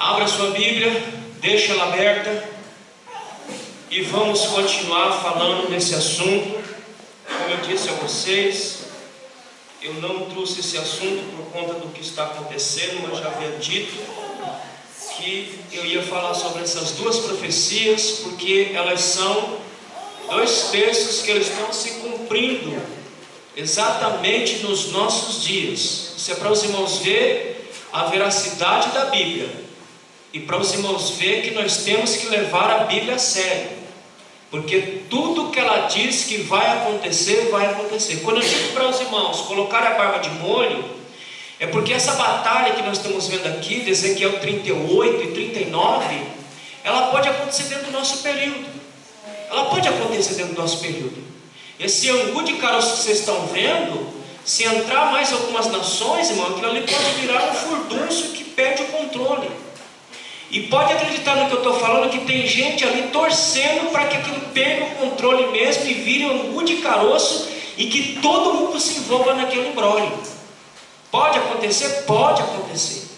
Abra sua Bíblia, deixa ela aberta e vamos continuar falando desse assunto. Como eu disse a vocês, eu não trouxe esse assunto por conta do que está acontecendo, mas já havia dito que eu ia falar sobre essas duas profecias, porque elas são dois textos que eles estão se cumprindo exatamente nos nossos dias. Isso é para os irmãos ver a veracidade da Bíblia e para os irmãos ver que nós temos que levar a Bíblia a sério, porque tudo que ela diz que vai acontecer, vai acontecer. Quando eu digo para os irmãos colocar a barba de molho, é porque essa batalha que nós estamos vendo aqui, de Ezequiel 38 e 39, ela pode acontecer dentro do nosso período. Ela pode acontecer dentro do nosso período. Esse angu de caroço que vocês estão vendo, se entrar mais algumas nações, irmão, aquilo ali pode virar um furdunço que perde o controle. E pode acreditar no que eu estou falando, que tem gente ali torcendo para que aquilo perca o controle mesmo e vire um angu de caroço e que todo mundo se envolva naquele imbróglio. Pode acontecer? Pode acontecer.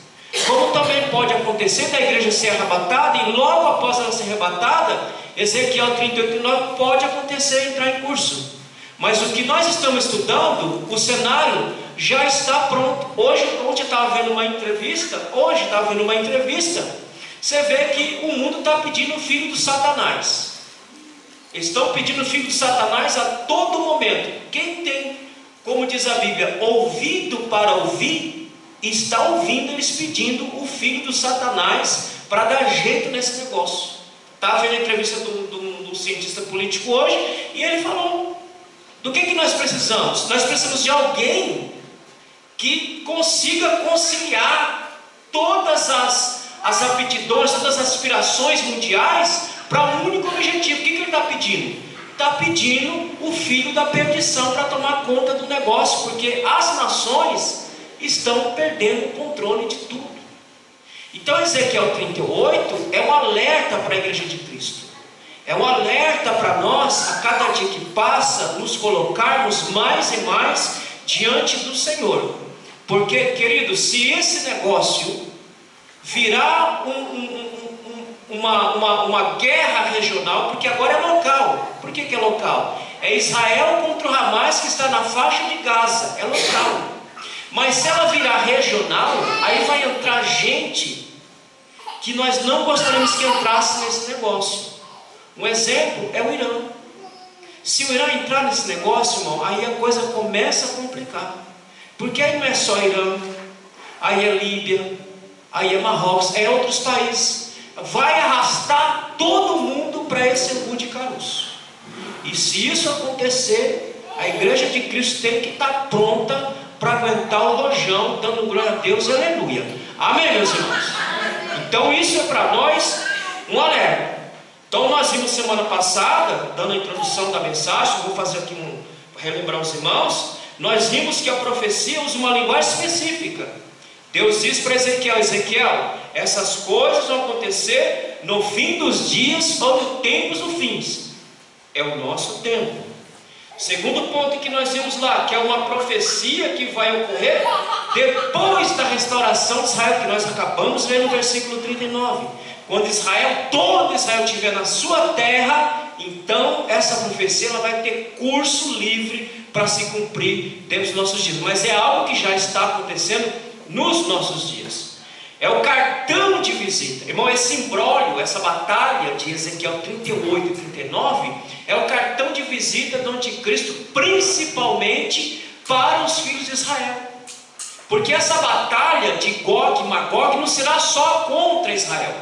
Como também pode acontecer da igreja ser arrebatada e logo após ela ser arrebatada, Ezequiel 38 e 9 pode acontecer entrar em curso. Mas o que nós estamos estudando, o cenário já está pronto. Hoje estava vendo uma entrevista, você vê que o mundo está pedindo o filho do Satanás. Eles estão pedindo o filho do Satanás a todo momento. Quem tem, como diz a Bíblia, ouvido para ouvir, está ouvindo eles pedindo o filho do Satanás para dar jeito nesse negócio. Estava vendo a entrevista do cientista político hoje e ele falou: do que nós precisamos? Nós precisamos de alguém que consiga conciliar todas as aptidões, todas as aspirações mundiais para um único objetivo. O que ele está pedindo? Está pedindo o filho da perdição para tomar conta do negócio, porque as nações estão perdendo o controle de tudo. Então Ezequiel 38 é um alerta para a igreja de Cristo. É um alerta para nós, a cada dia que passa, nos colocarmos mais e mais diante do Senhor. Porque, querido, se esse negócio virar uma guerra regional, porque agora é local. Por que é local? É Israel contra o Hamas que está na faixa de Gaza, é local. Mas se ela virar regional, aí vai entrar gente que nós não gostaríamos que entrasse nesse negócio. Um exemplo é o Irã. Se o Irã entrar nesse negócio, irmão, aí a coisa começa a complicar. Porque aí não é só Irã, aí é Líbia, aí é Marrocos, é outros países. Vai arrastar todo mundo para esse angu de caroço. E se isso acontecer, a igreja de Cristo tem que estar pronta para aguentar o rojão, dando glória a Deus e aleluia. Amém, meus irmãos? Então isso é para nós um alerta. Então nós vimos semana passada, dando a introdução da mensagem, vou fazer aqui relembrar os irmãos, nós vimos que a profecia usa uma linguagem específica. Deus diz para Ezequiel: Ezequiel, essas coisas vão acontecer no fim dos dias ou no tempo dos fins. É o nosso tempo. Segundo ponto que nós vimos lá, que é uma profecia que vai ocorrer depois da restauração de Israel, que nós acabamos de ler no versículo 39. Quando todo Israel estiver na sua terra, então essa profecia ela vai ter curso livre para se cumprir dentro dos nossos dias. Mas é algo que já está acontecendo nos nossos dias. É o cartão de visita. Irmão, esse imbróglio, essa batalha de Ezequiel 38 e 39 é o cartão de visita do anticristo, principalmente para os filhos de Israel. Porque essa batalha de Gog e Magog não será só contra Israel,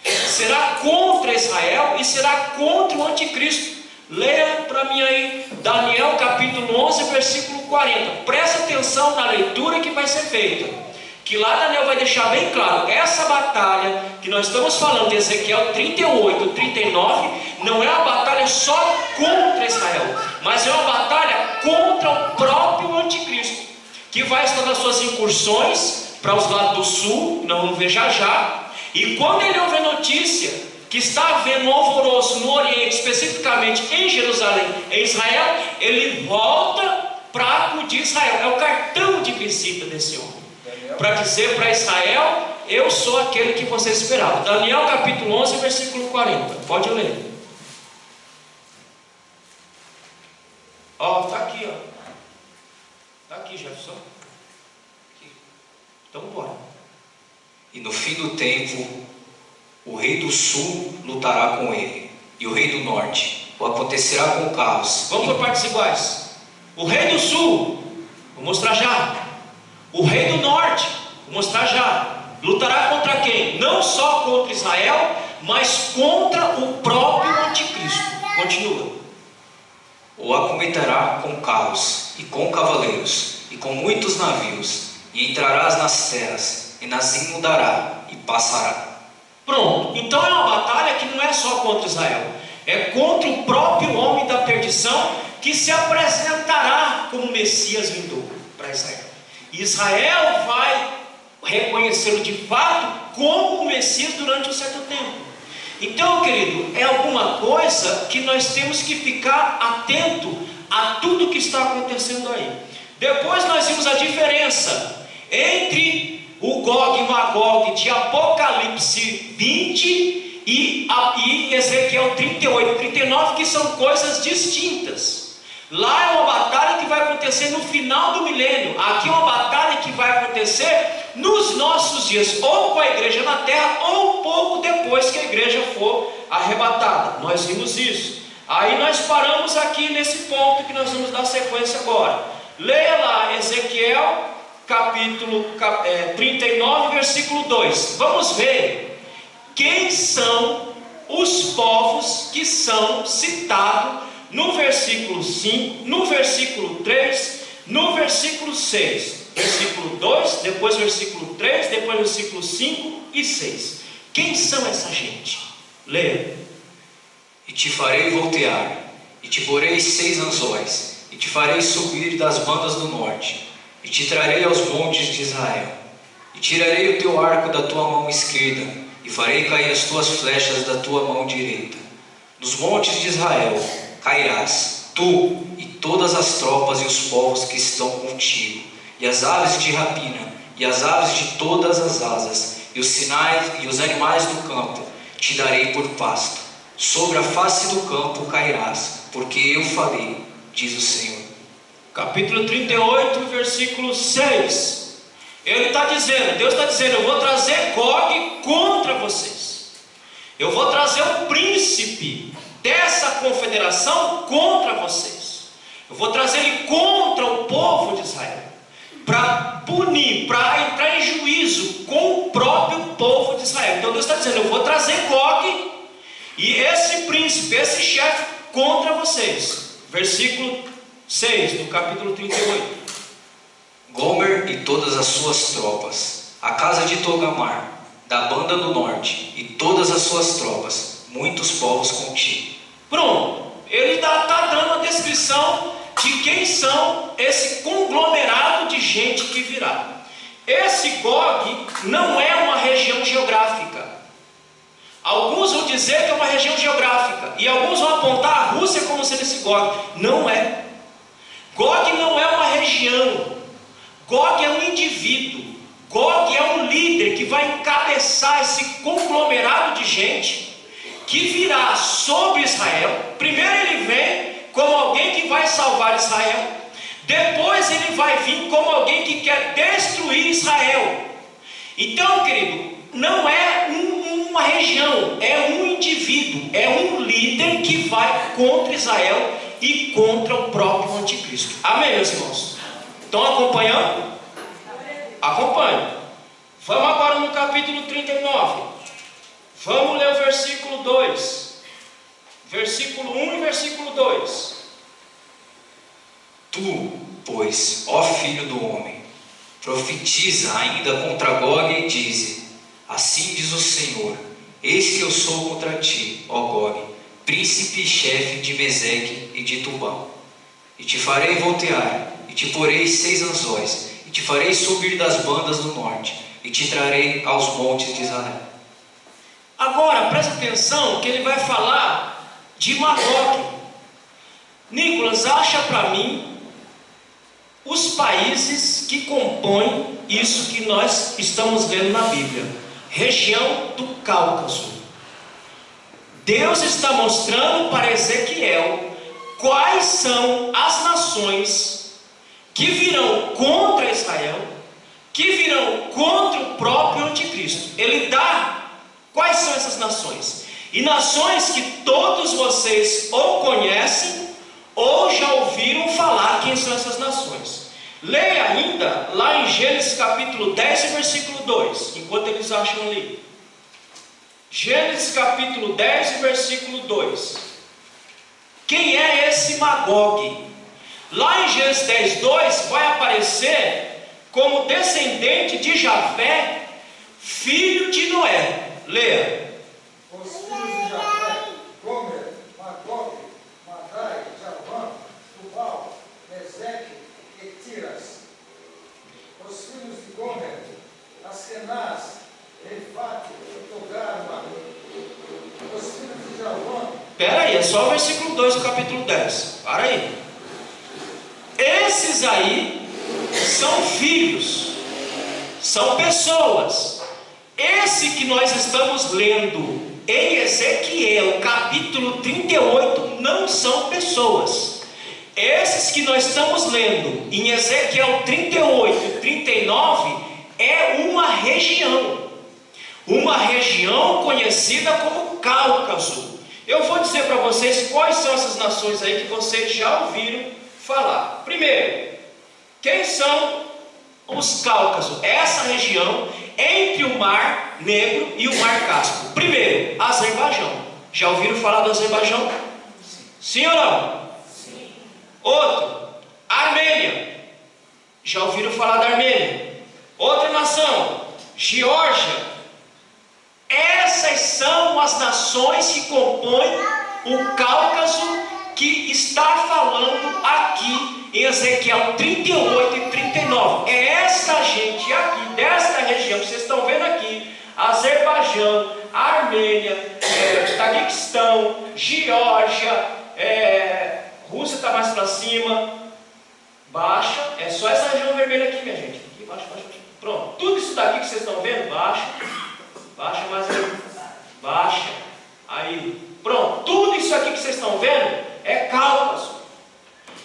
será contra Israel e será contra o anticristo. Leia para mim aí Daniel capítulo 11 versículo 40. Presta atenção na leitura que vai ser feita, que lá Daniel vai deixar bem claro: essa batalha que nós estamos falando de Ezequiel 38 e 39 não é uma batalha só contra Israel, mas é uma batalha contra o próprio anticristo, que vai estar nas suas incursões para os lados do sul, não vamos ver já, e quando ele ouve notícia que está havendo um alvoroço no Oriente, especificamente em Jerusalém, em Israel, ele volta para acudir Israel. É o cartão de visita desse homem, para dizer para Israel eu sou aquele que você esperava. Daniel capítulo 11, versículo 40. Pode ler. Ó, está aqui, ó. Está aqui, Jefferson. Aqui. Então, bora. E no fim do tempo, o rei do sul lutará com ele, e o rei do norte. O acontecerá com carros. Vamos por partes iguais. O rei do sul, vou mostrar já. O rei do norte, vou mostrar já. Lutará contra quem? Não só contra Israel, mas contra o próprio anticristo. Continua. O acometerá com carros e com cavaleiros e com muitos navios, e entrarás nas terras e nas inundará e passará. Pronto, então é uma batalha que não é só contra Israel, é contra o próprio homem da perdição, que se apresentará como Messias vindouro para Israel. E Israel vai reconhecê-lo de fato como o Messias durante um certo tempo. Então, querido, é alguma coisa que nós temos que ficar atento a tudo que está acontecendo aí. Depois nós vimos a diferença entre o Gog e Magog de Apocalipse 20 e Ezequiel 38, 39, que são coisas distintas. Lá é uma batalha que vai acontecer no final do milênio. Aqui é uma batalha que vai acontecer nos nossos dias, ou com a igreja na terra, ou pouco depois que a igreja for arrebatada. Nós vimos isso. Aí nós paramos aqui nesse ponto que nós vamos dar sequência agora. Leia lá Ezequiel capítulo 39, versículo 2. Vamos ver quem são os povos que são citados no versículo 5, no versículo 3, no versículo 6. Versículo 2, depois versículo 3, depois versículo 5 e 6. Quem são essa gente? Leia. E te farei voltear, e te porei 6 anzóis, e te farei subir das bandas do norte, e te trarei aos montes de Israel, e tirarei o teu arco da tua mão esquerda, e farei cair as tuas flechas da tua mão direita. Nos montes de Israel cairás, tu e todas as tropas e os povos que estão contigo, e as aves de rapina, e as aves de todas as asas, e os sinais e os animais do campo te darei por pasto. Sobre a face do campo cairás, porque eu falei, diz o Senhor. Capítulo 38, versículo 6. Ele está dizendo, Deus está dizendo, eu vou trazer Gog contra vocês. Eu vou trazer um príncipe dessa confederação contra vocês. Eu vou trazer ele contra o povo de Israel, para punir, para entrar em juízo com o próprio povo de Israel. Então Deus está dizendo, eu vou trazer Gog e esse príncipe, esse chefe contra vocês. Versículo 6 do capítulo 38. Gomer e todas as suas tropas, a casa de Togamar, da banda do norte, e todas as suas tropas, muitos povos contigo. Pronto, ele está dando a descrição de quem são esse conglomerado de gente que virá. Esse Gog não é uma região geográfica. Alguns vão dizer que é uma região geográfica, e alguns vão apontar a Rússia como sendo esse Gog. Não é. Gog não é uma região. Gog é um indivíduo. Gog é um líder que vai encabeçar esse conglomerado de gente que virá sobre Israel. Primeiro ele vem como alguém que vai salvar Israel. Depois ele vai vir como alguém que quer destruir Israel. Então, querido, não é uma região, é um indivíduo, é um líder que vai contra Israel e contra o próprio anticristo. Amém, meus irmãos? Estão acompanhando? Acompanhe. Vamos agora no capítulo 39. Vamos ler o versículo 2. Versículo 1 e versículo 2. Tu, pois, ó filho do homem, profetiza ainda contra Gog e dize: assim diz o Senhor, eis que eu sou contra ti, ó Gog, príncipe e chefe de Meseque e de Tubal. E te farei voltear, e te porei 6 anzóis, e te farei subir das bandas do norte, e te trarei aos montes de Israel. Agora, presta atenção que ele vai falar de Magog. Nicolas, acha para mim os países que compõem isso que nós estamos lendo na Bíblia, região do Cáucaso. Deus está mostrando para Ezequiel quais são as nações que virão contra Israel, que virão contra o próprio anticristo. Ele dá quais são essas nações, e nações que todos vocês ou conhecem ou já ouviram falar quem são essas nações. Leia ainda lá em Gênesis capítulo 10 e versículo 2, enquanto eles acham ali. Gênesis capítulo 10 e versículo 2. Quem é esse Magog? Lá em Gênesis 10, 2 vai aparecer como descendente de Jafé, filho de Noé. Leia. Os filhos de Jafé, Gomer, Magog, Madai, Javã, Tubal, Meseque e Tiras. Os filhos de Gomer, Askenaz, Refate, Togarma. Os filhos de Javã. Espera aí, é só o versículo 2 do capítulo 10. Para aí. Esses aí são filhos, são pessoas. Esse que nós estamos lendo em Ezequiel capítulo 38 não são pessoas. Esses que nós estamos lendo em Ezequiel 38 e 39 é uma região conhecida como Cáucaso. Eu vou dizer para vocês quais são essas nações aí que vocês já ouviram falar. Primeiro, quem são os Cáucasos? Essa região entre o Mar Negro e o Mar Cáspio. Primeiro, Azerbaijão. Já ouviram falar do Azerbaijão? Sim ou não? Sim. Outro, Armênia. Já ouviram falar da Armênia? Outra nação, Geórgia. Essas são as nações que compõem o Cáucaso que está falando aqui em Ezequiel 38 e 39. É essa gente aqui, desta região que vocês estão vendo aqui, Azerbaijão, Armênia, Taguiquistão, Geórgia, Rússia está mais para cima, baixa, é só essa região vermelha aqui, minha gente. Aqui, baixa. Pronto, tudo isso daqui que vocês estão vendo, baixa mais aí, baixa, aí, pronto, tudo isso aqui que vocês estão vendo é Cáucaso.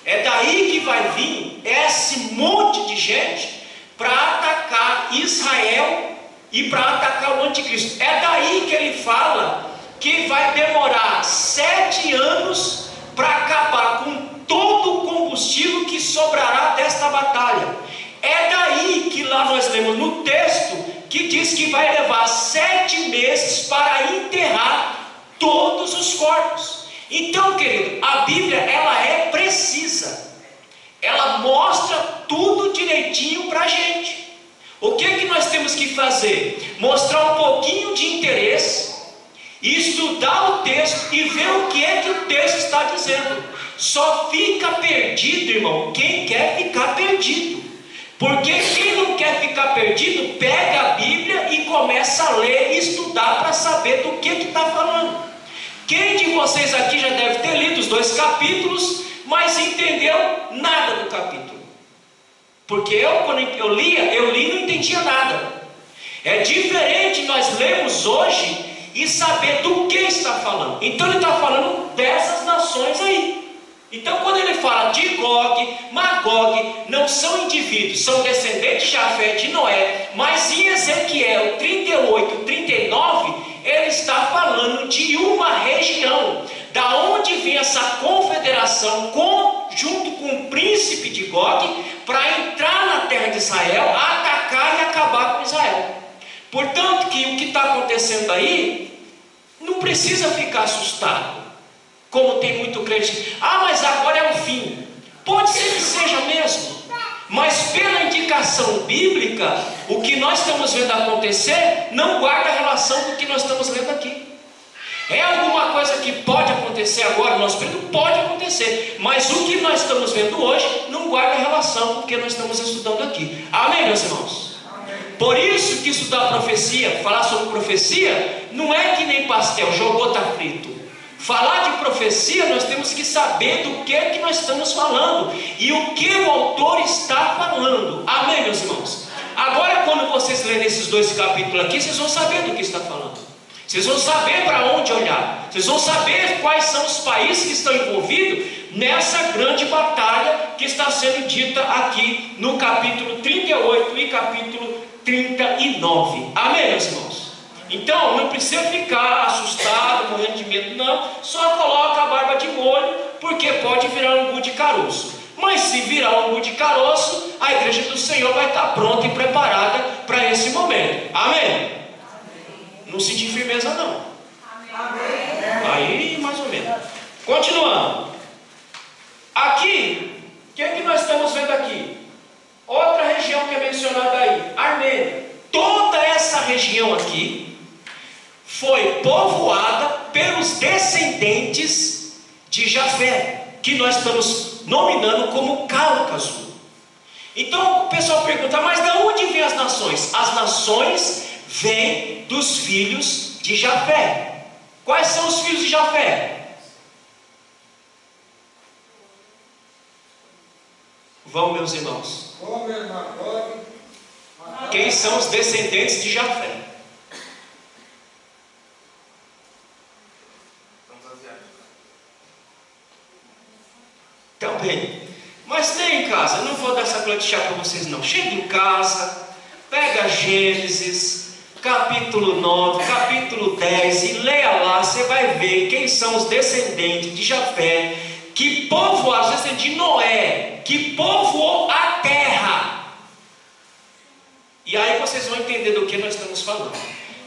É daí que vai vir esse monte de gente para atacar Israel e para atacar o anticristo. É daí que ele fala que vai demorar 7 anos para acabar com todo o combustível que sobrará desta batalha. É daí que lá nós lemos no texto que diz que vai levar 7 meses para enterrar todos os corpos. Então, querido, a Bíblia ela é precisa. Ela mostra tudo direitinho para a gente. O que nós temos que fazer? Mostrar um pouquinho de interesse, estudar o texto e ver o que o texto está dizendo. Só fica perdido, irmão, quem quer ficar perdido. Porque quem não quer ficar perdido, pega a Bíblia e começa a ler e estudar para saber do que está falando. Quem de vocês aqui já deve ter lido os 2 capítulos, mas entendeu nada do capítulo? Porque quando eu li e não entendia nada. É diferente nós lemos hoje e saber do que está falando. Então ele está falando dessas nações aí. Então quando ele fala de Gog, Magog, não são indivíduos, são descendentes de Jafé, de Noé, mas em Ezequiel 38, 39, ele está falando de uma região, da onde vem essa confederação junto com o príncipe de Gog, para entrar na terra de Israel, atacar e acabar com Israel. Portanto, que o que está acontecendo aí, não precisa ficar assustado. Como tem muito crente, mas agora é o fim. Pode ser que seja mesmo, mas pela indicação bíblica, o que nós estamos vendo acontecer não guarda relação com o que nós estamos lendo aqui. É alguma coisa que pode acontecer agora no nosso período? Pode acontecer, mas o que nós estamos vendo hoje não guarda relação com o que nós estamos estudando aqui. Amém, meus irmãos? Amém. Por isso que estudar profecia, falar sobre profecia, não é que nem pastel, jogou, está frito. Falar de profecia, nós temos que saber do que nós estamos falando e o que o autor está falando. Amém, meus irmãos? Agora, quando vocês lerem esses 2 capítulos aqui, vocês vão saber do que está falando. Vocês vão saber para onde olhar. Vocês vão saber quais são os países que estão envolvidos nessa grande batalha que está sendo dita aqui no capítulo 38 e capítulo 39. Amém, meus irmãos? Então, não precisa ficar assustado, morrendo de medo, não. Só coloca a barba de molho, porque pode virar um umbu de caroço. Mas se virar um umbu de caroço, a igreja do Senhor vai estar pronta e preparada para esse momento. Amém? Não senti firmeza, não. Aí, mais ou menos. Continuando. Aqui, o que nós estamos vendo aqui? Outra região que é mencionada aí, Armênia. Toda essa região aqui foi povoada pelos descendentes de Jafé, que nós estamos nominando como Cáucaso. Então o pessoal pergunta, mas de onde vêm as nações? As nações vêm dos filhos de Jafé. Quais são os filhos de Jafé? Vão, meus irmãos. Quem são os descendentes de Jafé? Também. Mas tem em casa, eu não vou dar essa colher de chá para vocês não. Chega em casa, pega Gênesis, capítulo 9, capítulo 10 e leia lá, você vai ver quem são os descendentes de Jafé, que povoaram, os descendentes de Noé, que povoou a terra. E aí vocês vão entender do que nós estamos falando.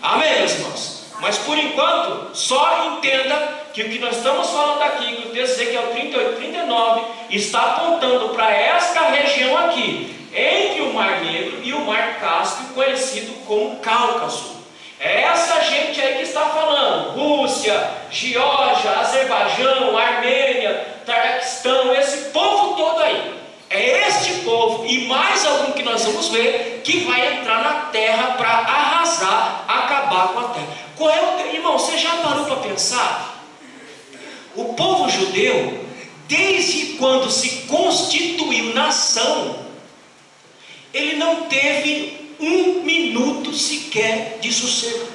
Amém, meus irmãos? Mas por enquanto, só entenda que o que nós estamos falando aqui, que o texto Ezequiel 38, 39, está apontando para esta região aqui, entre o Mar Negro e o Mar Cáspio, conhecido como Cáucaso. É essa gente aí que está falando, Rússia, Geórgia, Azerbaijão, Armênia, Tarquistão, esse povo todo aí. É este povo e mais algum que nós vamos ver que vai entrar na terra para arrasar, acabar com a terra. Qual é o irmão? Você já parou para pensar? O povo judeu, desde quando se constituiu nação, ele não teve um minuto sequer de sossego.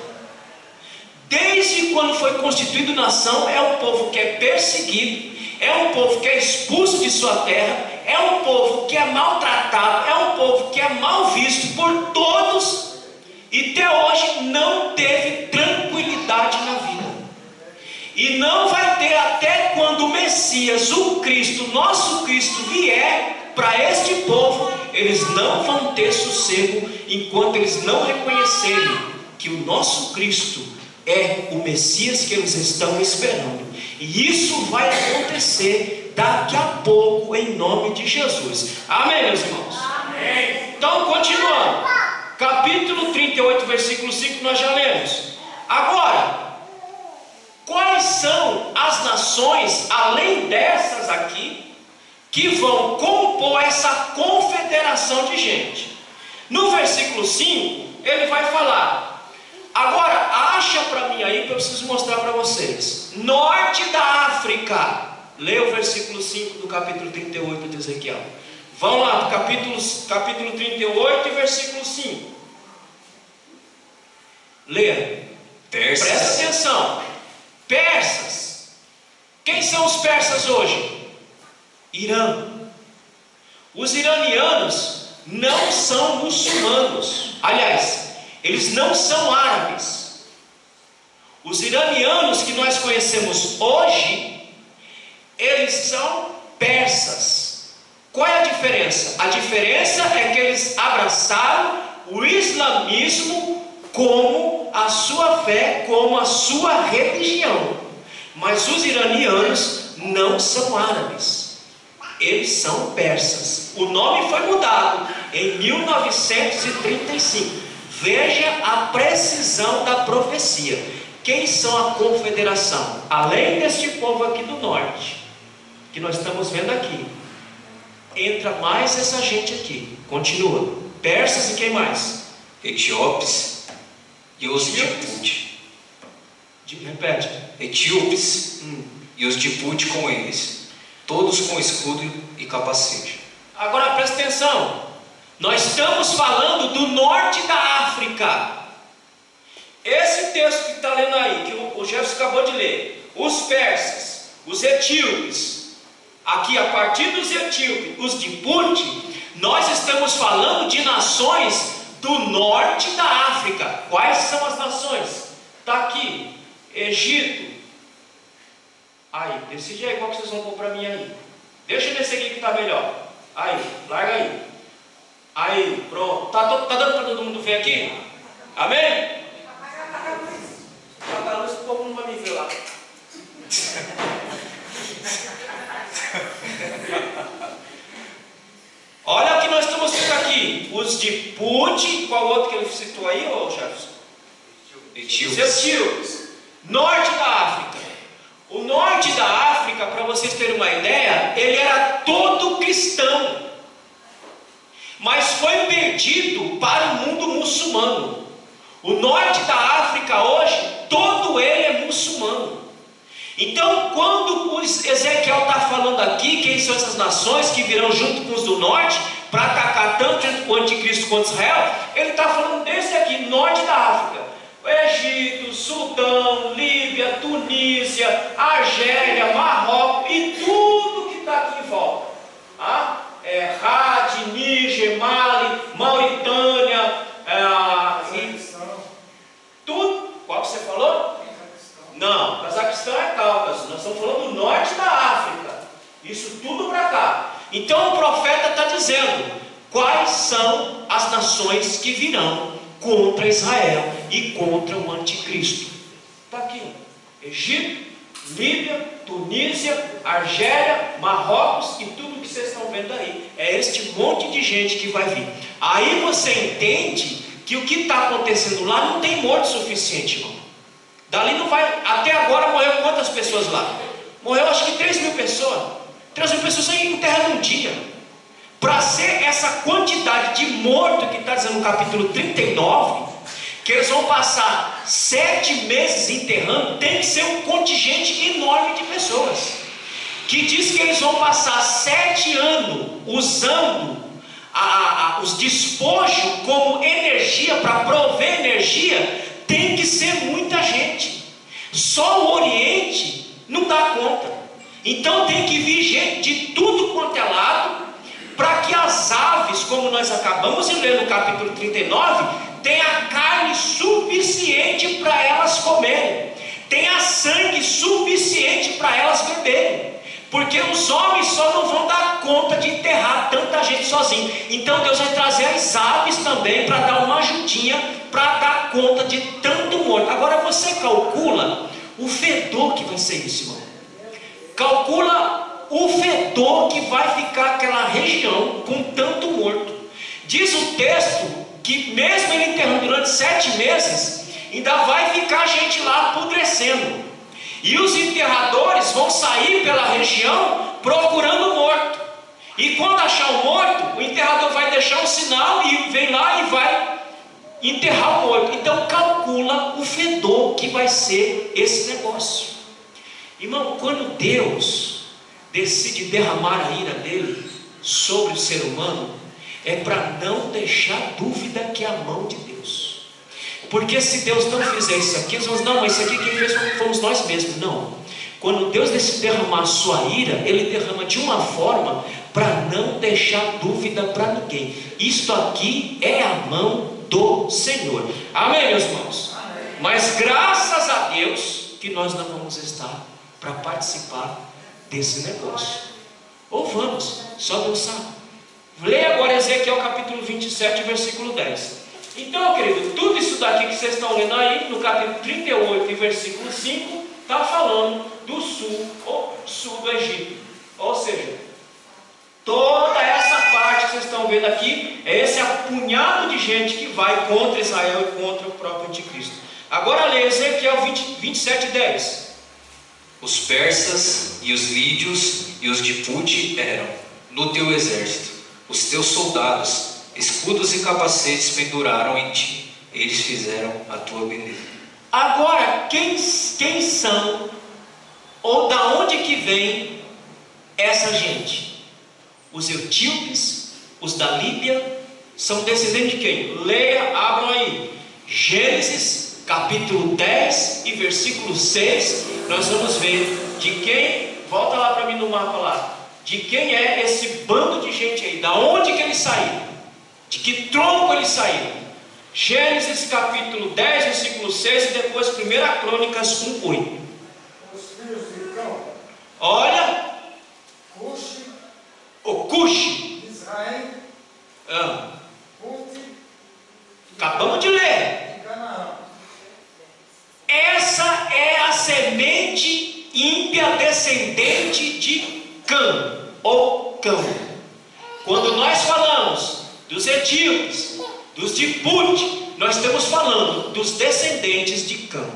Desde quando foi constituído nação, é um povo que é perseguido, é um povo que é expulso de sua terra, é um povo que é maltratado, é um povo que é mal visto por todos, e até hoje não teve tranquilidade na vida. E não vai ter até quando o Messias, o Cristo, nosso Cristo, vier para este povo, eles não vão ter sossego enquanto eles não reconhecerem que o nosso Cristo é o Messias que eles estão esperando. E isso vai acontecer daqui a pouco, em nome de Jesus. Amém, meus irmãos? Amém. Então, continuando. Capítulo 38, versículo 5, nós já lemos. Agora, quais são as nações, além dessas aqui, que vão compor essa confederação de gente? No versículo 5, ele vai falar. Agora, acha para mim aí, que eu preciso mostrar para vocês. Norte da África. Leia o versículo 5 do capítulo 38 de Ezequiel. Vão lá para o capítulo 38 e versículo 5. Leia. Persas. Presta atenção. Persas. Quem são os persas hoje? Irã. Os iranianos não são muçulmanos. Aliás, eles não são árabes. Os iranianos que nós conhecemos hoje, eles são persas. Qual é a diferença? A diferença é que eles abraçaram o islamismo como a sua fé, como a sua religião. Mas os iranianos não são árabes. Eles são persas. O nome foi mudado em 1935. Veja a precisão da profecia. Quem são a confederação? Além deste povo aqui do norte, que nós estamos vendo aqui, entra mais essa gente aqui. Continua. Persas e quem mais? Etíopes e os de Put. Repete. etíopes e os de Put com eles, todos com escudo e capacete. Agora presta atenção. Nós estamos falando do norte da África. Esse texto que está lendo aí, que o Jefferson acabou de ler, os persas, os etíopes, aqui a partir dos etíopes, os de Put, nós estamos falando de nações do norte da África. Quais são as nações? Está aqui, Egito. Aí, decide aí qual que vocês vão pôr para mim aí. Deixa nesse aqui que está melhor. Aí, larga aí. Aí, pronto. Tá dando para todo mundo ver aqui? Amém? Apaga a luz que o povo não vai me ver lá. Olha o que nós estamos vendo aqui. Os de Put, qual outro que ele citou aí, ô Jefferson? Os etíopes. Norte da África. O norte da África, para vocês terem uma ideia, ele era todo cristão, mas foi perdido para o mundo muçulmano. O norte da África hoje, todo ele é muçulmano. Então, quando o Ezequiel está falando aqui, quem são essas nações que virão junto com os do norte, para atacar tanto o anticristo quanto Israel, ele está falando desse aqui, norte da África. Egito, Sudão, Líbia, Tunísia, Argélia, Marrocos e tudo que está aqui em volta. Rád, Níger, Mali, Mauritânia, tudo. Qual que você falou? Não, Cazaquistão é Cáucaso. Nós estamos falando do norte da África. Isso tudo para cá. Então o profeta está dizendo quais são as nações que virão contra Israel e contra o anticristo. Está aqui, Egito, Líbia, Tunísia, Argélia, Marrocos e tudo que vocês estão vendo aí. É este monte de gente que vai vir. Aí você entende que o que está acontecendo lá não tem morte suficiente, irmão. Dali não vai. Até agora morreu quantas pessoas lá? Morreu acho que 3 mil pessoas. 3 mil pessoas saíram em terra num dia. Para ser essa quantidade de morto que está dizendo no capítulo 39, que eles vão passar 7 meses enterrando, tem que ser um contingente enorme de pessoas. Que diz que eles vão passar 7 anos usando os despojos como energia, para prover energia, tem que ser muita gente. Só o Oriente não dá conta. Então tem que vir gente de tudo quanto é lado, para que as aves, como nós acabamos de ler no capítulo 39, tenha carne suficiente para elas comerem, tenha sangue suficiente para elas beberem, porque os homens só não vão dar conta de enterrar tanta gente sozinho. Então Deus vai trazer as aves também para dar uma ajudinha, para dar conta de tanto morto. Agora você calcula o fedor que vai ser isso, irmão. Calcula o fedor que vai ficar aquela região com tanto morto. Diz o texto que mesmo ele enterrando durante 7 meses, ainda vai ficar gente lá apodrecendo. E os enterradores vão sair pela região procurando o morto. E quando achar o morto, o enterrador vai deixar um sinal e vem lá e vai enterrar o morto. Então calcula o fedor que vai ser esse negócio. Irmão, quando Deus decide derramar a ira dele sobre o ser humano, é para não deixar dúvida que é a mão de Deus. Porque se Deus não fizer isso aqui, eles vão dizer, não, mas isso aqui quem fez fomos nós mesmos. Não. Quando Deus decide derramar a sua ira, Ele derrama de uma forma para não deixar dúvida para ninguém. Isto aqui é a mão do Senhor. Amém, meus irmãos? Amém. Mas graças a Deus que nós não vamos estar para participar desse negócio. Ou vamos, só Deus sabe. Leia agora Ezequiel capítulo 27, versículo 10. Então, querido, tudo isso daqui que vocês estão lendo aí, no capítulo 38 e versículo 5, está falando do sul do Egito. Ou seja, toda essa parte que vocês estão vendo aqui, é esse apunhado de gente que vai contra Israel e contra o próprio anticristo. Agora leia Ezequiel 27, 10. Os persas e os lídios e os de Put eram no teu exército. Os teus soldados, escudos e capacetes penduraram em ti. Eles fizeram a tua beleza. Agora, quem são, ou da onde que vem essa gente? Os etíopes, os da Líbia, são descendentes de quem? Leia, abram aí, Gênesis capítulo 10 e versículo 6, nós vamos ver de quem, volta lá para mim no mapa lá, de quem é esse bando de gente aí, da onde que eles saíram, de que tronco eles saíram. Gênesis capítulo 10, versículo 6 e depois 1 Crônicas 1:8. Os filhos de Cão, Olha, Cuxi, o Cuxi, Israel, Puti acabamos de ler. e Canaã. Essa é a semente ímpia descendente de Cã, ou Cão. Quando nós falamos dos etíopes, dos de Put, nós estamos falando dos descendentes de Cã.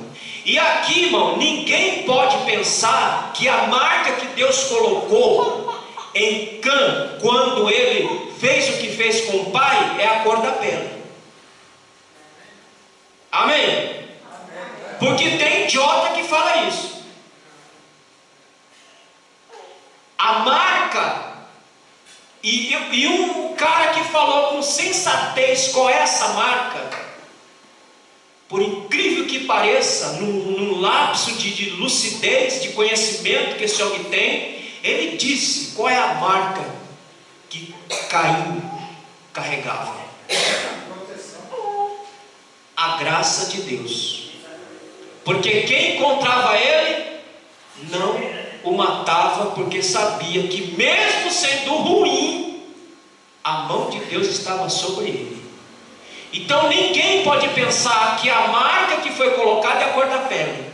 E aqui, irmão, ninguém pode pensar que a marca que Deus colocou em Cã, quando ele fez o que fez com o pai, é a cor da pele. Amém? Porque tem idiota que fala isso. A marca, e um cara que falou com sensatez qual é essa marca, por incrível que pareça, num lapso de lucidez, de conhecimento que esse homem tem, ele disse qual é a marca que Caim carregava: a graça de Deus. Porque quem encontrava ele não o matava, porque sabia que mesmo sendo ruim, a mão de Deus estava sobre ele. Então ninguém pode pensar que a marca que foi colocada é a cor da pele.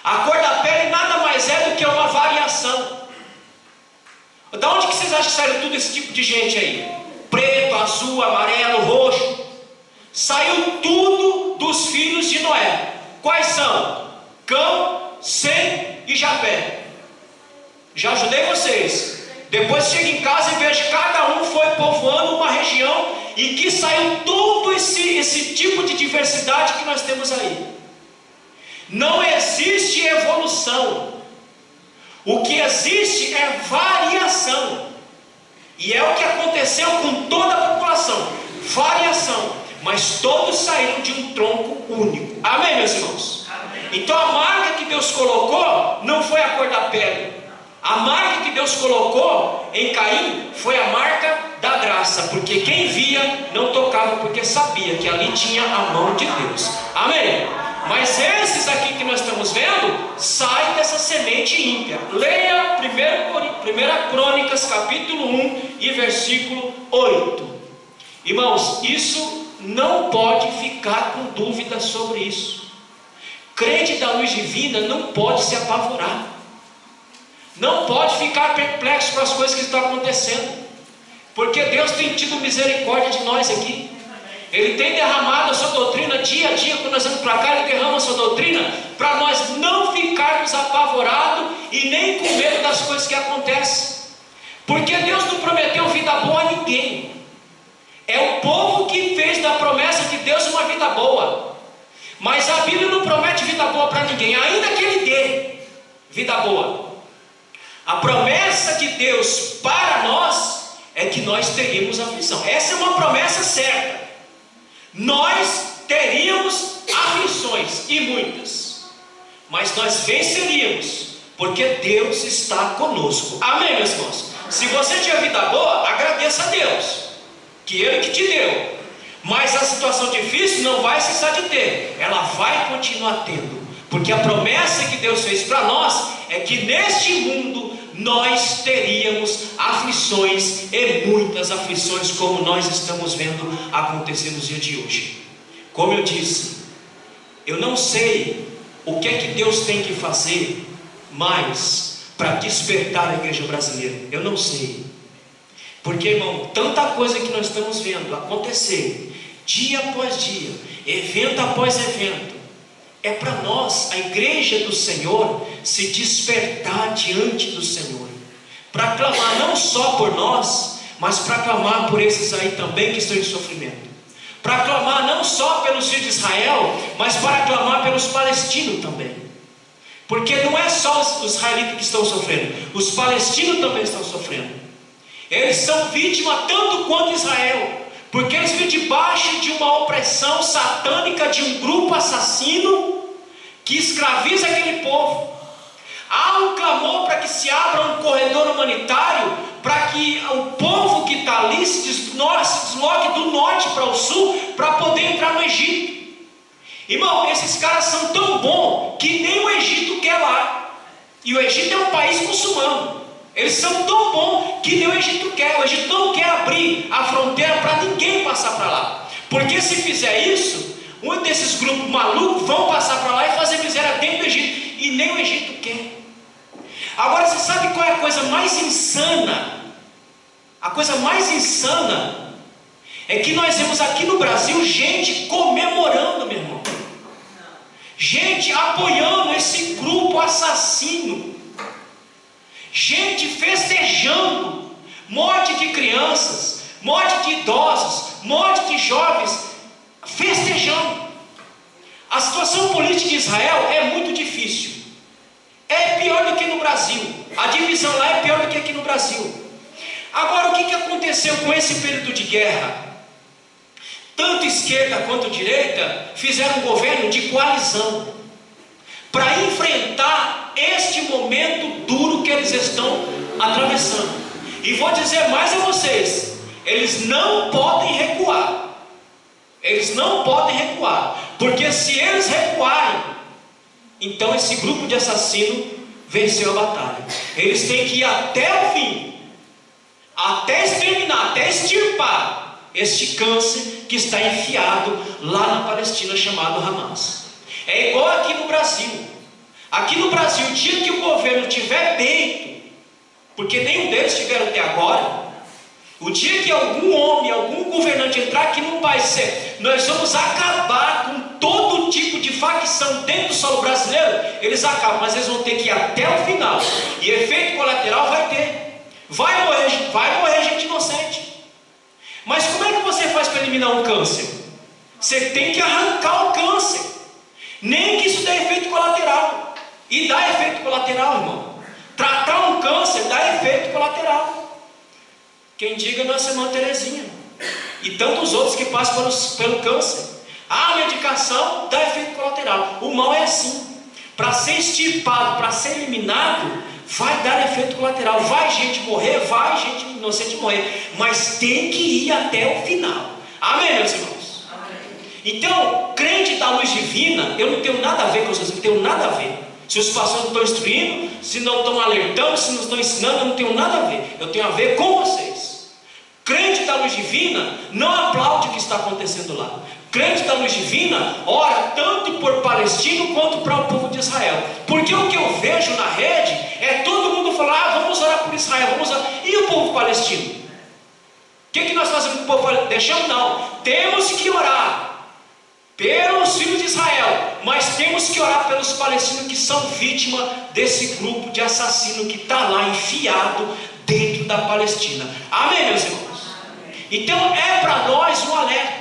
A cor da pele nada mais é do que uma variação. Da onde que vocês acham que saiu tudo esse tipo de gente aí? Preto, azul, amarelo, roxo. Saiu tudo dos filhos de Noé. Quais são? Cão, Sem e Jafé. Já ajudei vocês. Depois chega em casa e veja que cada um foi povoando uma região e que saiu todo esse tipo de diversidade que nós temos aí. Não existe evolução. O que existe é variação. E é o que aconteceu com toda a população. Variação. Mas todos saíram de um tronco único. Amém, meus irmãos? Amém. Então a marca que Deus colocou não foi a cor da pele. A marca que Deus colocou em Caim foi a marca da graça. Porque quem via não tocava, porque sabia que ali tinha a mão de Deus. Amém? Mas esses aqui que nós estamos vendo saem dessa semente ímpia. Leia 1 Crônicas capítulo 1 e versículo 8. Irmãos, isso não pode ficar com dúvida sobre isso. Crente da luz divina não pode se apavorar, não pode ficar perplexo com as coisas que estão acontecendo, porque Deus tem tido misericórdia de nós aqui. Ele tem derramado a sua doutrina dia a dia. Quando nós vamos para cá, Ele derrama a sua doutrina para nós não ficarmos apavorados e nem com medo das coisas que acontecem, porque Deus não prometeu vida boa a ninguém. É o povo que fez da promessa de Deus uma vida boa. Mas a Bíblia não promete vida boa para ninguém, ainda que Ele dê vida boa. A promessa de Deus para nós é que nós teríamos aflição. Essa é uma promessa certa. Nós teríamos aflições, e muitas, mas nós venceríamos, porque Deus está conosco. Amém, meus irmãos? Se você tiver vida boa, agradeça a Deus, que Ele que te deu. Mas a situação difícil não vai cessar de ter, ela vai continuar tendo, porque a promessa que Deus fez para nós é que neste mundo nós teríamos aflições, e muitas aflições, como nós estamos vendo acontecer nos dias de hoje. Como eu disse, eu não sei o que é que Deus tem que fazer mais para despertar a igreja brasileira. Eu não sei. Porque, irmão, tanta coisa que nós estamos vendo acontecer dia após dia, evento após evento, é para nós, a igreja do Senhor, se despertar diante do Senhor, para clamar não só por nós, mas para clamar por esses aí também que estão em sofrimento, para clamar não só pelos filhos de Israel, mas para clamar pelos palestinos também. Porque não é só os israelitas que estão sofrendo, os palestinos também estão sofrendo. Eles são vítimas tanto quanto Israel, porque eles vivem debaixo de uma opressão satânica de um grupo assassino que escraviza aquele povo. Há um clamor para que se abra um corredor humanitário, para que o povo que está ali se desloque do norte para o sul, para poder entrar no Egito. Irmão, esses caras são tão bons que nem o Egito quer lá. E o Egito é um país muçulmano. Eles são tão bons que nem o Egito quer. O Egito não quer abrir a fronteira para ninguém passar para lá. Porque se fizer isso, um desses grupos malucos vão passar para lá e fazer miséria dentro do Egito. E nem o Egito quer. Agora você sabe qual é a coisa mais insana? A coisa mais insana é que nós vemos aqui no Brasil gente comemorando, meu irmão. Gente apoiando esse grupo assassino. Gente festejando morte de crianças, morte de idosos, morte de jovens, festejando. A situação política de Israel é muito difícil. É pior do que no Brasil. A divisão lá é pior do que aqui no Brasil. Agora, o que aconteceu com esse período de guerra? Tanto esquerda quanto direita fizeram um governo de coalizão para enfrentar este momento duro que eles estão atravessando. E vou dizer mais a vocês: eles não podem recuar. Eles não podem recuar, porque se eles recuarem, então esse grupo de assassinos venceu a batalha. Eles têm que ir até o fim, até exterminar, até extirpar este câncer que está enfiado lá na Palestina, chamado Hamas. É igual aqui no Brasil. Aqui no Brasil, o dia que o governo tiver peito, porque nenhum deles tiveram até agora, o dia que algum homem, algum governante entrar aqui no país e dizer: nós vamos acabar com todo tipo de facção dentro do solo brasileiro, eles acabam, mas eles vão ter que ir até o final. E efeito colateral vai ter. Vai morrer gente inocente. Mas como é que você faz para eliminar um câncer? Você tem que arrancar o câncer. Nem que isso dê efeito colateral. E dá efeito colateral, irmão. Tratar um câncer dá efeito colateral. Quem diga é nossa irmã Terezinha. E tantos outros que passam pelo câncer. A medicação dá efeito colateral. O mal é assim. Para ser extirpado, para ser eliminado, vai dar efeito colateral. Vai gente morrer, vai gente inocente morrer. Mas tem que ir até o final. Amém, meus irmãos? Amém. Então, crente da luz divina, eu não tenho nada a ver com vocês, não tenho nada a ver. Se os pastores não estão instruindo, se não estão alertando, se não estão ensinando, eu não tenho nada a ver. Eu tenho a ver com vocês. Crente da luz divina não aplaude o que está acontecendo lá. Crente da luz divina ora tanto por palestino quanto para o povo de Israel. Porque o que eu vejo na rede é todo mundo falar: vamos orar por Israel, vamos orar. E o povo palestino? O que nós fazemos com o povo palestino? Deixamos não. Temos que orar pelos filhos de Israel, mas temos que orar pelos palestinos que são vítimas desse grupo de assassino que está lá enfiado dentro da Palestina. Amém, meus irmãos? Então é para nós um alerta.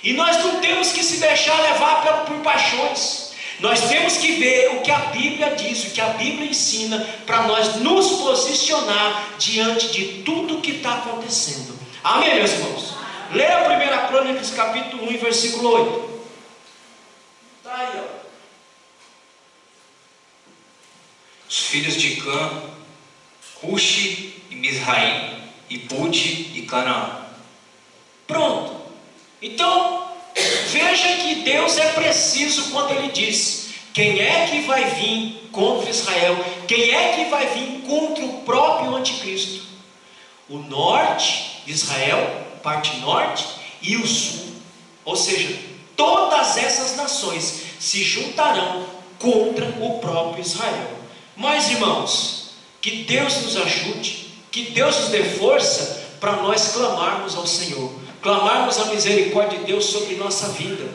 E nós não temos que se deixar levar por paixões. Nós temos que ver o que a Bíblia diz, o que a Bíblia ensina, para nós nos posicionar diante de tudo que está acontecendo. Amém, meus irmãos? Leia 1 Crônicas capítulo 1, versículo 8. Está aí, ó. Os filhos de Cã, Cuxi e Misraim, e Pude e Canaã. Pronto. Então, veja que Deus é preciso quando Ele diz: quem é que vai vir contra Israel? Quem é que vai vir contra o próprio anticristo? O norte de Israel, parte norte, e o sul. Ou seja, todas essas nações se juntarão contra o próprio Israel. Mas, irmãos, que Deus nos ajude, que Deus nos dê força para nós clamarmos ao Senhor, clamarmos a misericórdia de Deus sobre nossa vida,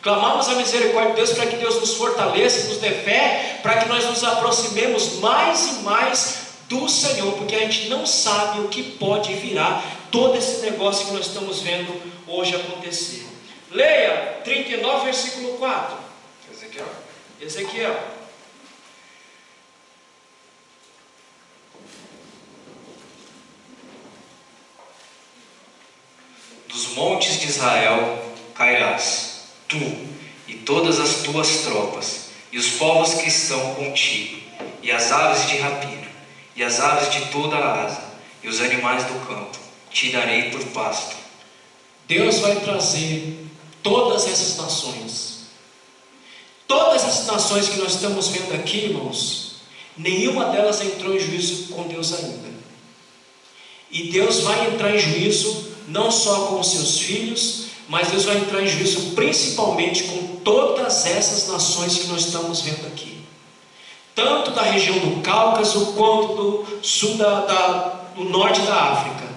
clamarmos a misericórdia de Deus para que Deus nos fortaleça, nos dê fé, para que nós nos aproximemos mais e mais do Senhor, porque a gente não sabe o que pode virar todo esse negócio que nós estamos vendo hoje acontecer. Leia 39, versículo 4. Ezequiel. Dos montes de Israel cairás, tu e todas as tuas tropas, e os povos que estão contigo, e as aves de rapina, e as aves de toda a asa, e os animais do campo, te darei por pasto. Deus vai trazer todas essas nações. Todas essas nações que nós estamos vendo aqui, irmãos, nenhuma delas entrou em juízo com Deus ainda. E Deus vai entrar em juízo não só com os seus filhos, mas Deus vai entrar em juízo principalmente com todas essas nações que nós estamos vendo aqui, tanto da região do Cáucaso quanto do sul do norte da África.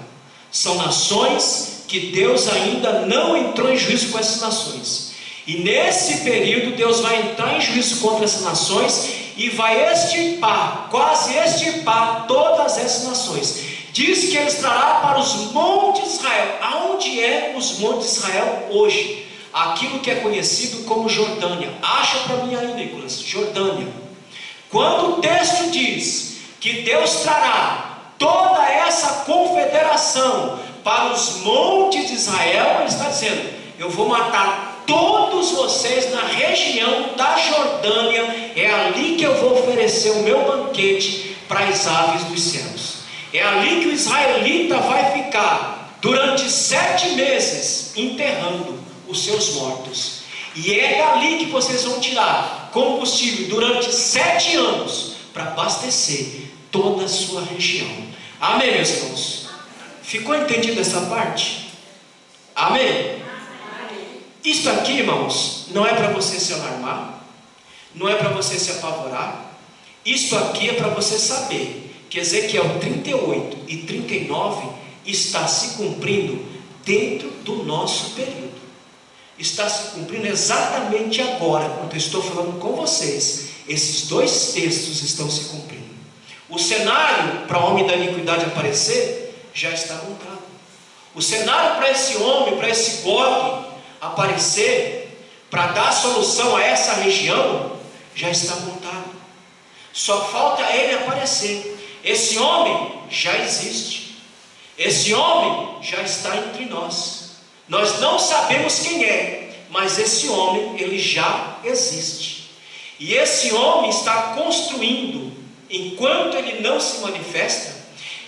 São nações que Deus ainda não entrou em juízo com essas nações, e nesse período Deus vai entrar em juízo contra essas nações e vai quase extirpar todas essas nações. Diz que ele trará para os montes de Israel. Aonde é os montes de Israel hoje? Aquilo que é conhecido como Jordânia. Acha para mim aí, Nicolas, Jordânia. Quando o texto diz que Deus trará toda essa confederação para os montes de Israel, ele está dizendo: eu vou matar todos vocês na região da Jordânia. É ali que eu vou oferecer o meu banquete para as aves dos céus. É ali que o israelita vai ficar durante 7 meses enterrando os seus mortos. E é dali que vocês vão tirar combustível durante 7 anos para abastecer toda a sua região. Amém, meus irmãos? Ficou entendido essa parte? Amém? Isto aqui, irmãos, não é para você se alarmar, não é para você se apavorar. Isto aqui é para você saber que Ezequiel 38 e 39 está se cumprindo dentro do nosso período. Está se cumprindo exatamente agora, quando eu estou falando com vocês. Esses 2 textos estão se cumprindo. O cenário para o homem da iniquidade aparecer já está montado. O cenário para esse homem, para esse Gog aparecer, para dar solução a essa região, já está montado. Só falta ele aparecer. Esse homem já existe. Esse homem já está entre nós. Nós não sabemos quem é, mas esse homem, ele já existe. E esse homem está construindo, enquanto ele não se manifesta,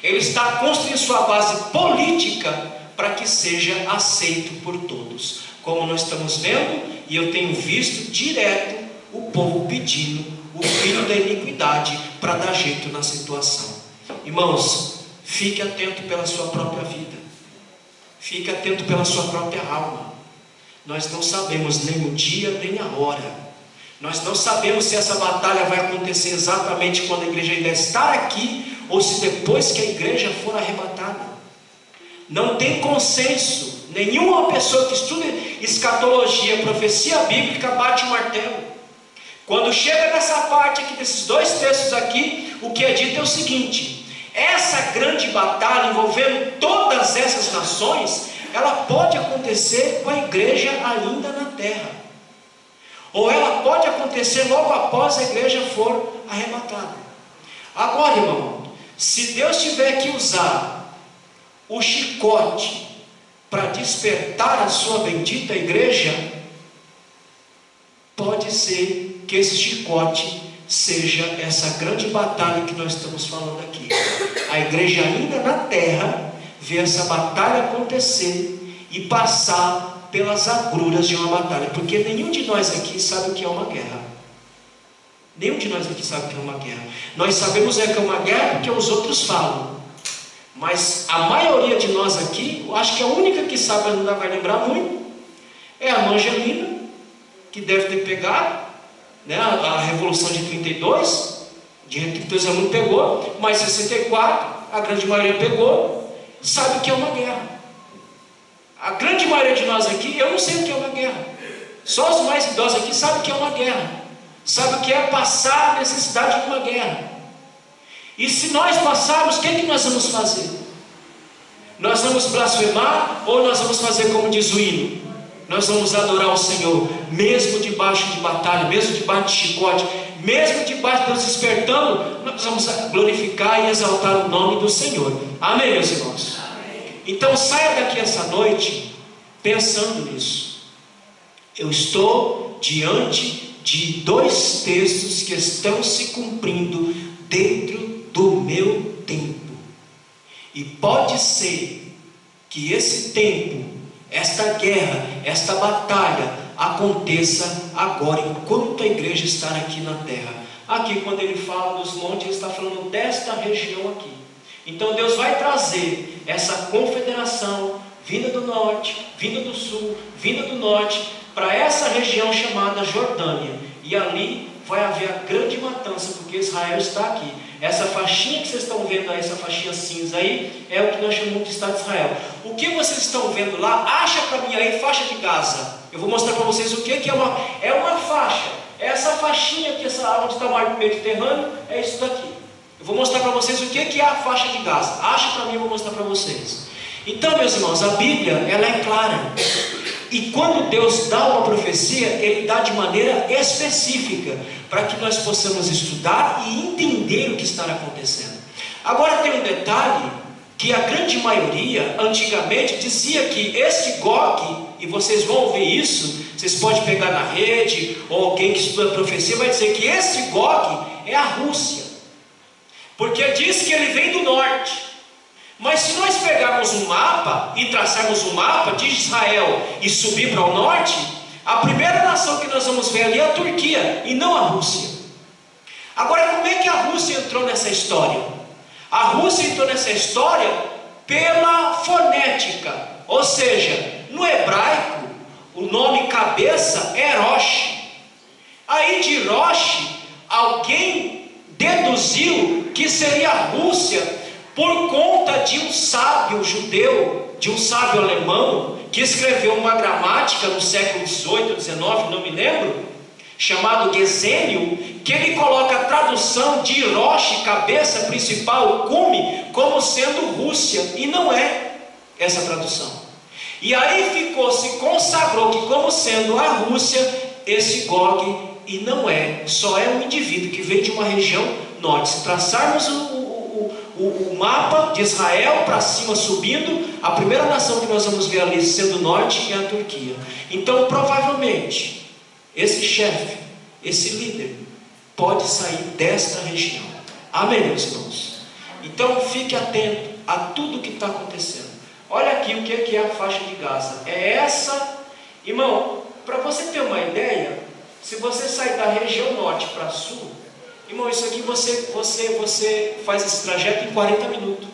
ele está construindo sua base política para que seja aceito por todos. Como nós estamos vendo, e eu tenho visto direto o povo pedindo o filho da iniquidade para dar jeito na situação. Irmãos, fique atento pela sua própria vida, fique atento pela sua própria alma. Nós não sabemos nem o dia nem a hora. Nós não sabemos se essa batalha vai acontecer exatamente quando a igreja ainda está aqui, ou se depois que a igreja for arrebatada. Não tem consenso. Nenhuma pessoa que estuda escatologia, profecia bíblica, bate o martelo. Quando chega nessa parte aqui, desses 2 textos aqui, o que é dito é o seguinte: essa grande batalha envolvendo todas essas nações, ela pode acontecer com a igreja ainda na terra, ou ela pode acontecer logo após a igreja for arrebatada. Agora, irmão, se Deus tiver que usar o chicote para despertar a sua bendita igreja, pode ser que esse chicote seja essa grande batalha que nós estamos falando aqui. A igreja ainda na terra vê essa batalha acontecer e passar pelas agruras de uma batalha, porque nenhum de nós aqui sabe o que é uma guerra. Nenhum de nós aqui sabe o que é uma guerra. Nós sabemos que é uma guerra porque os outros falam, mas a maioria de nós aqui, eu acho que a única que sabe, não vai lembrar muito, é a irmã Angelina, que deve ter pegado, né, a Revolução de 32, de 32 ela não pegou, mas 64 a grande maioria pegou, sabe o que é uma guerra. A grande maioria de nós aqui, eu não sei o que é uma guerra. Só os mais idosos aqui sabem o que é uma guerra, sabe o que é passar a necessidade de uma guerra. E se nós passarmos, o que é que nós vamos fazer? Nós vamos blasfemar ou nós vamos fazer como diz o hino? nós vamos adorar o Senhor, mesmo debaixo de batalha, mesmo debaixo de chicote, mesmo debaixo de Deus despertando, nós vamos glorificar e exaltar o nome do Senhor. Amém, meus irmãos? Então saia daqui essa noite pensando nisso. Eu estou diante de 2 textos que estão se cumprindo dentro do meu tempo. E pode ser que esse tempo, esta guerra, esta batalha aconteça agora, enquanto a igreja está aqui na terra. Aqui, quando ele fala dos montes, ele está falando desta região aqui. Então Deus vai trazer essa confederação, vinda do norte, vinda do sul, vinda do norte, para essa região chamada Jordânia. E ali vai haver a grande matança, porque Israel está aqui. Essa faixinha que vocês estão vendo aí, essa faixinha cinza aí, é o que nós chamamos de Estado de Israel. O que vocês estão vendo lá, acha para mim aí faixa de Gaza. Eu vou mostrar para vocês o que é uma faixa. Essa faixinha aqui, onde está o mar Mediterrâneo, é isso daqui. Eu vou mostrar para vocês o que é a faixa de Gaza. Acha para mim, eu vou mostrar para vocês. Então, meus irmãos, a Bíblia, ela é clara. E quando Deus dá uma profecia, Ele dá de maneira específica, para que nós possamos estudar e entender o que está acontecendo. Agora tem um detalhe, que a grande maioria, antigamente, dizia que esse Gog, e vocês vão ouvir isso, vocês podem pegar na rede, ou alguém que estuda a profecia, vai dizer que esse Gog é a Rússia, porque diz que ele vem do norte. Mas se nós pegarmos um mapa e traçarmos um mapa de Israel e subir para o norte, a primeira nação que nós vamos ver ali é a Turquia e não a Rússia. Agora, como é que a Rússia entrou nessa história? A Rússia entrou nessa história pela fonética, ou seja, no hebraico o nome cabeça é Rosh. Aí de Rosh alguém deduziu que seria a Rússia, por conta de um sábio judeu, de um sábio alemão, que escreveu uma gramática no século XVIII ou XIX, não me lembro, chamado Gesênio, que ele coloca a tradução de Rosh, cabeça principal, cume, como sendo Rússia, e não é essa tradução. E aí se consagrou que como sendo a Rússia, esse Gog, e não é, só é um indivíduo que veio de uma região norte. Se traçarmos o mapa de Israel para cima subindo, a primeira nação que nós vamos ver ali sendo norte é a Turquia. Então provavelmente esse chefe, esse líder pode sair desta região. Amém, meus irmãos? Então fique atento a tudo que está acontecendo. Olha aqui o que é a faixa de Gaza. É essa, irmão, para você ter uma ideia, se você sair da região norte para sul, irmão, isso aqui você faz esse trajeto em 40 minutos.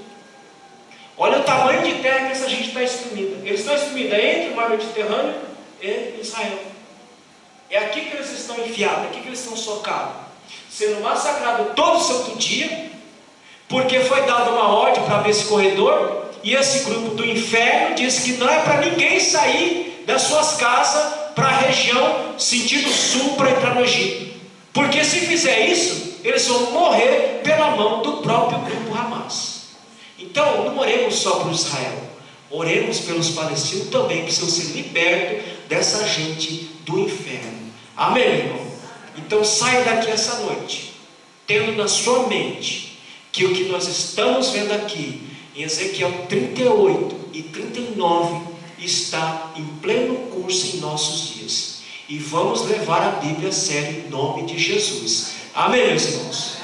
Olha o tamanho de terra que essa gente está exprimida. Eles estão exprimidos entre o mar Mediterrâneo e Israel. É aqui que eles estão enfiados, aqui que eles estão socados, sendo massacrados todo santo dia, porque foi dada uma ordem para abrir esse corredor, e esse grupo do inferno disse que não é para ninguém sair das suas casas para a região sentido sul para entrar no Egito. Porque se fizer isso, eles vão morrer pela mão do próprio grupo Hamas. Então, não oremos só por Israel, oremos pelos palestinos também, que precisam ser libertos dessa gente do inferno. Amém, irmão? Então, saia daqui essa noite, tendo na sua mente que o que nós estamos vendo aqui, em Ezequiel 38 e 39, está em pleno curso em nossos dias. E vamos levar a Bíblia a sério em nome de Jesus. Amém, meus irmãos?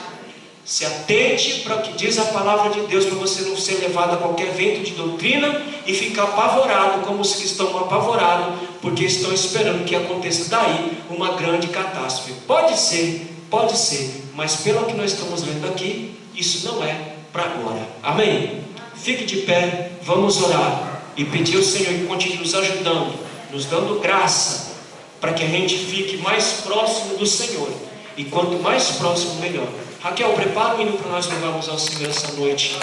Se atente para o que diz a palavra de Deus, para você não ser levado a qualquer vento de doutrina e ficar apavorado, como os que estão apavorados, porque estão esperando que aconteça daí uma grande catástrofe. Pode ser, mas pelo que nós estamos vendo aqui, isso não é para agora. Amém? Fique de pé, vamos orar e pedir ao Senhor que continue nos ajudando, nos dando graça, para que a gente fique mais próximo do Senhor. E quanto mais próximo, melhor. Raquel, prepara o hino para nós levarmos ao Senhor essa noite.